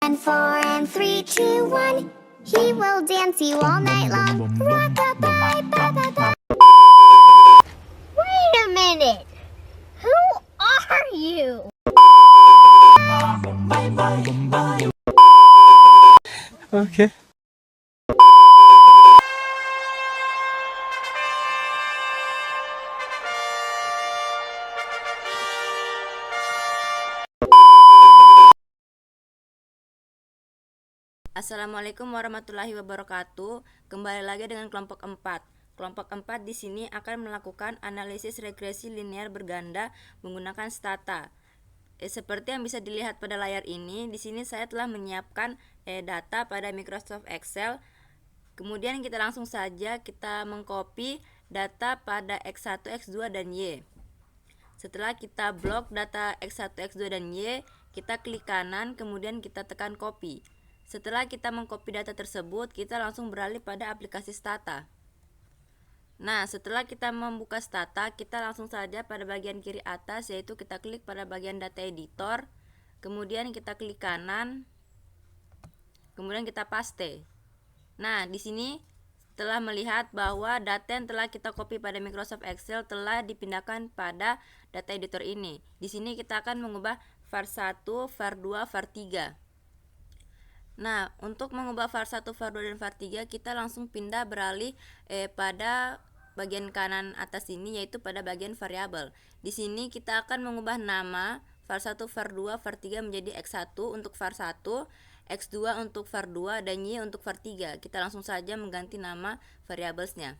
And 4 and 3, 2, 1. He will dance you all night long. Rock-a-bye, bye-bye-bye. Wait a minute. Who are you? Oke. Assalamualaikum warahmatullahi wabarakatuh. Kembali lagi dengan kelompok 4. Kelompok 4 di sini akan melakukan analisis regresi linear berganda menggunakan stata. Seperti yang bisa dilihat pada layar ini, di sini saya telah menyiapkan data pada Microsoft Excel. Kemudian kita langsung saja kita mengcopy data pada X1, X2 dan Y. Setelah kita blok data X1, X2 dan Y, kita klik kanan kemudian kita tekan copy. Setelah kita mengcopy data tersebut, kita langsung beralih pada aplikasi Stata. Nah, setelah kita membuka Stata, kita langsung saja pada bagian kiri atas, yaitu kita klik pada bagian data editor, kemudian kita klik kanan, kemudian kita paste. Nah, di sini telah melihat bahwa data yang telah kita copy pada Microsoft Excel telah dipindahkan pada data editor ini. Di sini kita akan mengubah var1, var2, var3. Nah, untuk mengubah var1, var2, dan var3, kita langsung pindah beralih pada bagian kanan atas ini, yaitu pada bagian variabel. Di sini kita akan mengubah nama var1, var2, var3 menjadi x1 untuk var1, x2 untuk var2, dan y untuk var3. Kita langsung saja mengganti nama variabelsnya.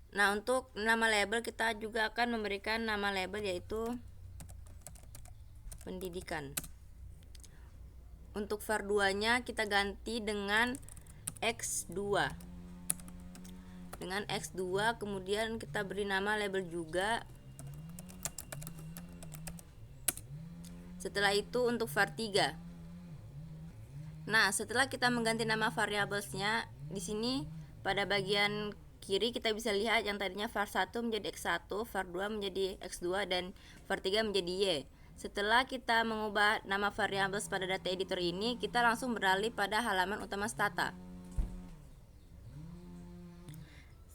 Nah, untuk nama label kita juga akan memberikan nama label yaitu pendidikan. Untuk var2-nya kita ganti dengan x2. Dengan x2 kemudian kita beri nama label juga. Setelah itu untuk var3. Nah, setelah kita mengganti nama variablesnya, di sini pada bagian kiri kita bisa lihat yang tadinya var1 menjadi x1, var2 menjadi x2, dan var3 menjadi y. Setelah kita mengubah nama variabel pada data editor ini, kita langsung beralih pada halaman utama Stata.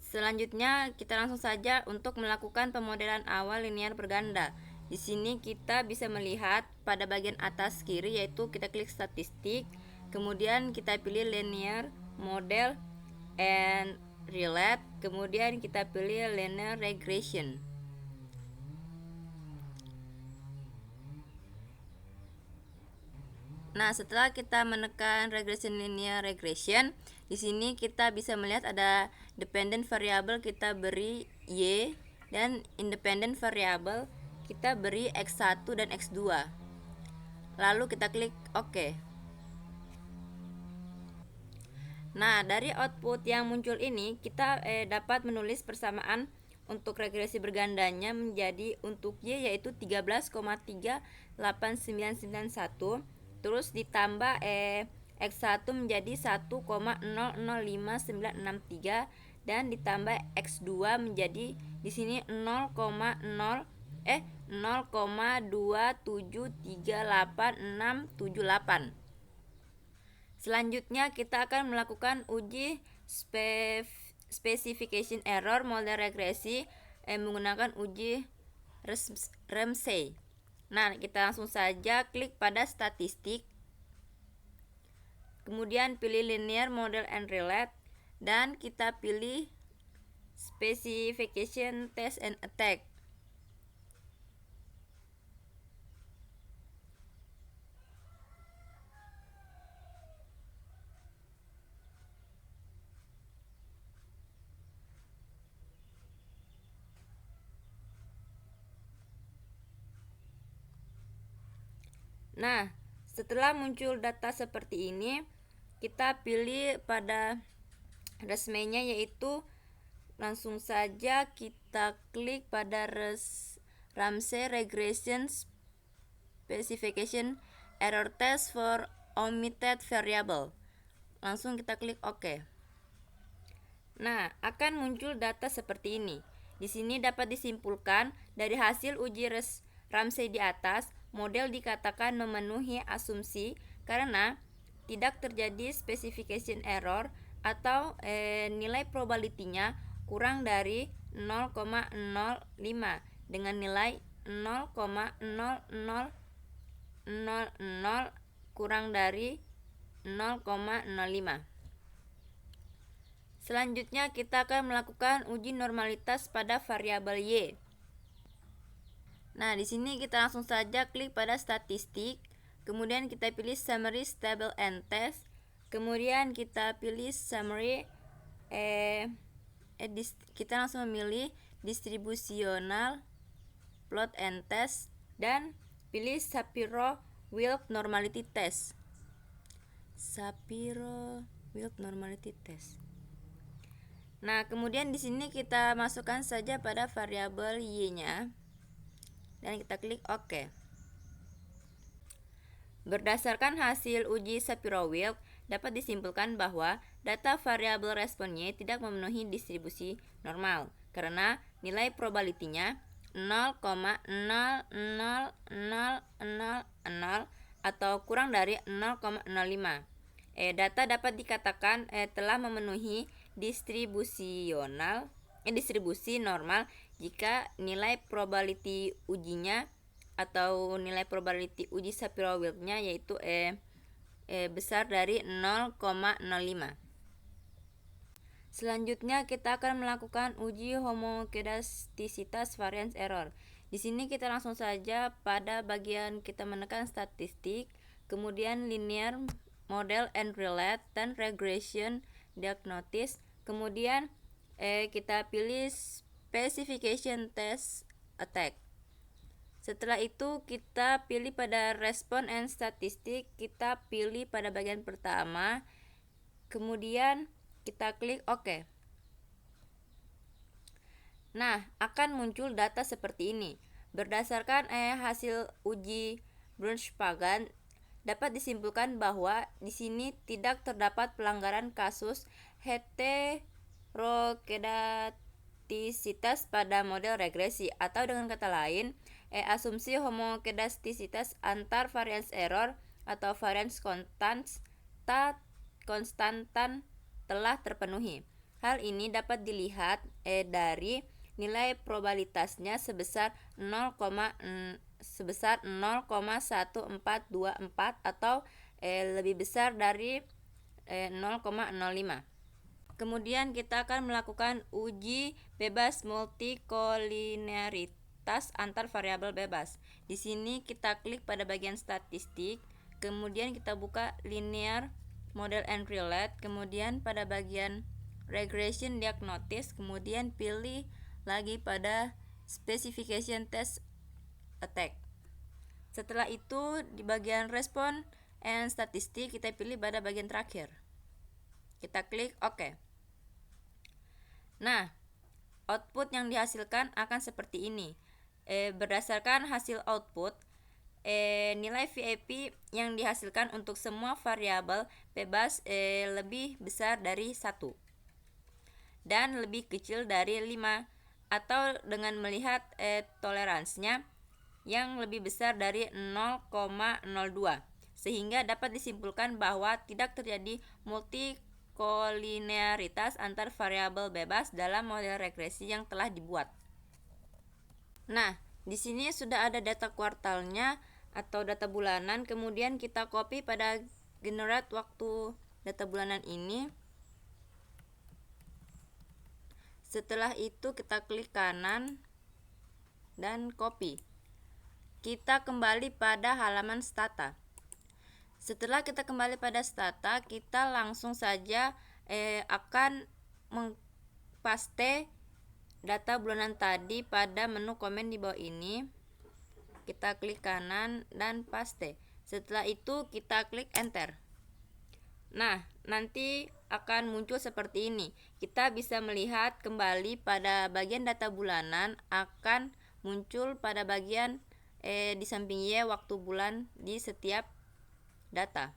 Selanjutnya kita langsung saja untuk melakukan pemodelan awal linear berganda. Di sini kita bisa melihat pada bagian atas kiri, yaitu kita klik statistik, kemudian kita pilih linear model and relate, kemudian kita pilih linear regression. Nah, setelah kita menekan regression linear regression, di sini kita bisa melihat ada dependent variable kita beri y, dan independent variable kita beri x1 dan x2. Lalu kita klik OK. Nah, dari output yang muncul ini kita dapat menulis persamaan untuk regresi bergandanya menjadi untuk y yaitu 13,38991, terus ditambah x1 menjadi 1,005963, dan ditambah x2 menjadi di sini 0,2738678. Selanjutnya kita akan melakukan uji specification error model regresi menggunakan uji Ramsey. Nah, kita langsung saja klik pada statistik, kemudian pilih linear model and relate, dan kita pilih specification test and attack. Nah, setelah muncul data seperti ini, kita pilih pada resmenya, yaitu langsung saja kita klik pada Ramsey Regression Specification Error Test for Omitted Variable. Langsung kita klik OK. Nah, akan muncul data seperti ini. Di sini dapat disimpulkan dari hasil uji Ramsey di atas, model dikatakan memenuhi asumsi karena tidak terjadi specification error atau nilai probability-nya kurang dari 0,05 dengan nilai 0,0000 kurang dari 0,05. Selanjutnya kita akan melakukan uji normalitas pada variabel Y. Nah, di sini kita langsung saja klik pada statistik, kemudian kita pilih summary, stable and test, kemudian kita pilih summary, kita langsung memilih distributional plot and test dan pilih Shapiro-Wilk normality test. Shapiro-Wilk normality test. Nah, kemudian di sini kita masukkan saja pada variabel Y-nya dan kita klik OK. Berdasarkan hasil uji Shapiro-Wilk, dapat disimpulkan bahwa data variabel respon Y tidak memenuhi distribusi normal karena nilai probability-nya 0,00000 atau kurang dari 0,05. Data dapat dikatakan telah memenuhi distribusi normal jika nilai probability ujinya atau nilai probability uji Shapiro-Wilk-nya yaitu besar dari 0,05. Selanjutnya kita akan melakukan uji homokedastisitas variance error. Di sini kita langsung saja pada bagian kita menekan statistik, kemudian linear model and relate dan regression diagnosis, kemudian kita pilih specification test attack. Setelah itu kita pilih pada respon and statistik, kita pilih pada bagian pertama, kemudian kita klik OK. Nah, akan muncul data seperti ini. Berdasarkan hasil uji Brunsch-Pagan, dapat disimpulkan bahwa di sini tidak terdapat pelanggaran kasus heterokedastisitas pada model regresi, atau dengan kata lain, asumsi homokedastisitas antar variance error atau variance konstantan telah terpenuhi. Hal ini dapat dilihat dari nilai probabilitasnya sebesar 0,1424 atau lebih besar dari 0,05. Kemudian kita akan melakukan uji bebas multikolinearitas antar variabel bebas. Di sini kita klik pada bagian statistik, kemudian kita buka linear model and relate, kemudian pada bagian regression diagnosis, kemudian pilih lagi pada specification test attack. Setelah itu di bagian respon and statistik kita pilih pada bagian terakhir. Kita klik OK. Nah, output yang dihasilkan akan seperti ini. Berdasarkan hasil output, nilai VIP yang dihasilkan untuk semua variabel bebas lebih besar dari 1 dan lebih kecil dari 5, atau dengan melihat toleransinya yang lebih besar dari 0,02, sehingga dapat disimpulkan bahwa tidak terjadi multikolinearitas antar variabel bebas dalam model regresi yang telah dibuat. Nah, di sini sudah ada data kuartalnya atau data bulanan, kemudian kita copy pada generate waktu data bulanan ini. Setelah itu kita klik kanan dan copy. Kita kembali pada halaman stata. Setelah kita kembali pada stata, kita langsung saja akan mengpaste data bulanan tadi pada menu komen di bawah ini. Kita klik kanan dan paste. Setelah itu kita klik enter. Nah, nanti akan muncul seperti ini. Kita bisa melihat kembali pada bagian data bulanan akan muncul pada bagian di samping Y waktu bulan di setiap data.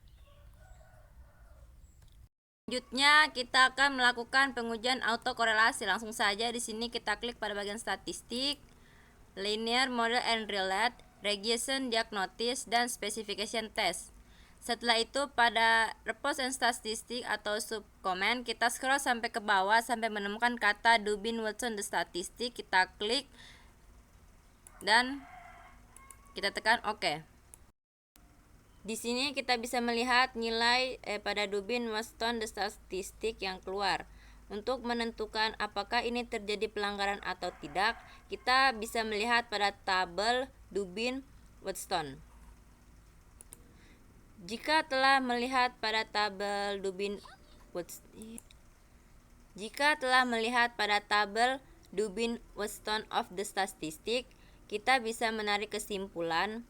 Selanjutnya kita akan melakukan pengujian autokorelasi. Langsung saja di sini kita klik pada bagian statistik, linear model and relate, regression diagnosis, dan specification test. Setelah itu pada report and statistik atau subcommand kita scroll sampai ke bawah sampai menemukan kata Dubin Watson the statistic. Kita klik dan kita tekan OK. Di sini kita bisa melihat nilai pada Dubin Watson the statistic yang keluar. Untuk menentukan apakah ini terjadi pelanggaran atau tidak, kita bisa melihat pada tabel Dubin Watson. Jika telah melihat pada tabel Dubin Watson of the statistic, kita bisa menarik kesimpulan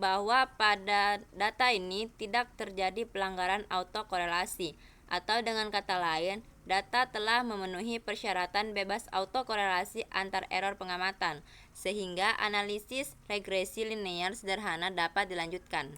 bahwa pada data ini tidak terjadi pelanggaran autokorelasi, atau dengan kata lain, data telah memenuhi persyaratan bebas autokorelasi antar error pengamatan, sehingga analisis regresi linear sederhana dapat dilanjutkan.